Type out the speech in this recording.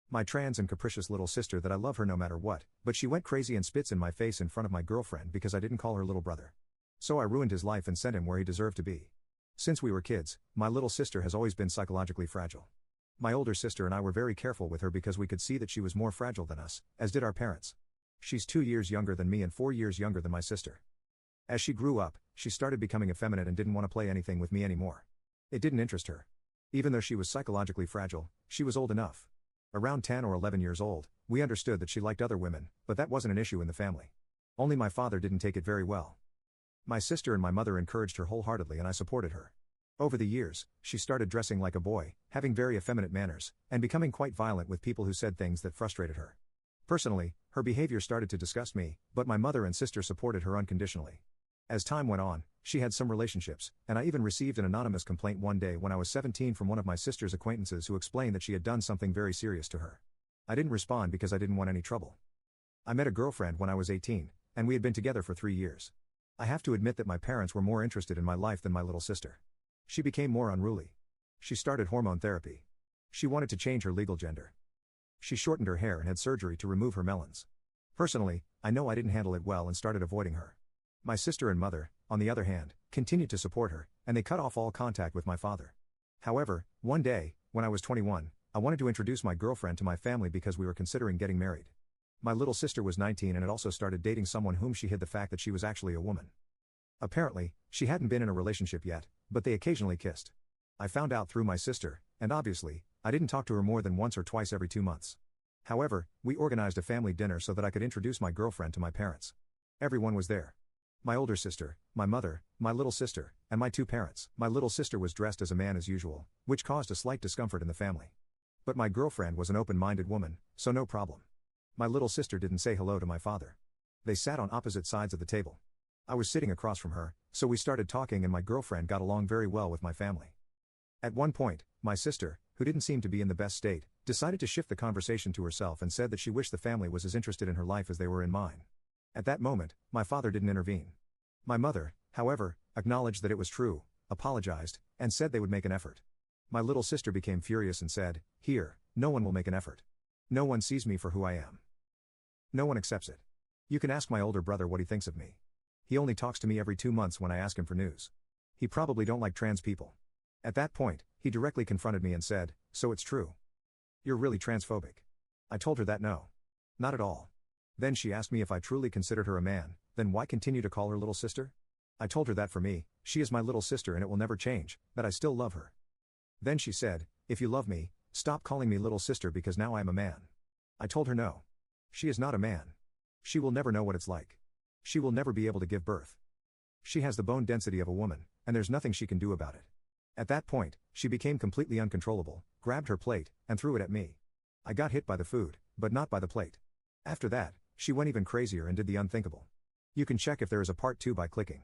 My trans and capricious little sister that I love her no matter what, but she went crazy and spits in my face in front of my girlfriend because I didn't call her little brother. So I ruined his life and sent him where he deserved to be. Since we were kids, my little sister has always been psychologically fragile. My older sister and I were very careful with her because we could see that she was more fragile than us, as did our parents. She's 2 years younger than me and 4 years younger than my sister. As she grew up, she started becoming effeminate and didn't want to play anything with me anymore. It didn't interest her. Even though she was psychologically fragile, she was old enough. Around 10 or 11 years old, we understood that she liked other women, but that wasn't an issue in the family. Only my father didn't take it very well. My sister and my mother encouraged her wholeheartedly and I supported her. Over the years, she started dressing like a boy, having very effeminate manners, and becoming quite violent with people who said things that frustrated her. Personally, her behavior started to disgust me, but my mother and sister supported her unconditionally. As time went on, she had some relationships, and I even received an anonymous complaint one day when I was 17 from one of my sister's acquaintances who explained that she had done something very serious to her. I didn't respond because I didn't want any trouble. I met a girlfriend when I was 18, and we had been together for 3 years. I have to admit that my parents were more interested in my life than my little sister. She became more unruly. She started hormone therapy. She wanted to change her legal gender. She shortened her hair and had surgery to remove her melons. Personally, I know I didn't handle it well and started avoiding her. My sister and mother, on the other hand, continued to support her, and they cut off all contact with my father. However, one day, when I was 21, I wanted to introduce my girlfriend to my family because we were considering getting married. My little sister was 19 and had also started dating someone whom she hid the fact that she was actually a woman. Apparently, she hadn't been in a relationship yet, but they occasionally kissed. I found out through my sister, and obviously, I didn't talk to her more than once or twice every 2 months. However, we organized a family dinner so that I could introduce my girlfriend to my parents. Everyone was there. My older sister, my mother, my little sister, and my 2 parents. My little sister was dressed as a man as usual, which caused a slight discomfort in the family. But my girlfriend was an open-minded woman, so no problem. My little sister didn't say hello to my father. They sat on opposite sides of the table. I was sitting across from her, so we started talking and my girlfriend got along very well with my family. At one point, my sister, who didn't seem to be in the best state, decided to shift the conversation to herself and said that she wished the family was as interested in her life as they were in mine. At that moment, my father didn't intervene. My mother, however, acknowledged that it was true, apologized, and said they would make an effort. My little sister became furious and said, "Here, no one will make an effort. No one sees me for who I am. No one accepts it. You can ask my older brother what he thinks of me. He only talks to me every 2 months when I ask him for news. He probably don't like trans people." At that point, he directly confronted me and said, "So it's true. You're really transphobic." I told her that no. Not at all. Then she asked me if I truly considered her a man, then why continue to call her little sister? I told her that for me, she is my little sister and it will never change, that I still love her. Then she said, "If you love me, stop calling me little sister because now I am a man." I told her no. She is not a man. She will never know what it's like. She will never be able to give birth. She has the bone density of a woman, and there's nothing she can do about it. At that point, she became completely uncontrollable, grabbed her plate, and threw it at me. I got hit by the food, but not by the plate. After that, she went even crazier and did the unthinkable. You can check if there is a part 2 by clicking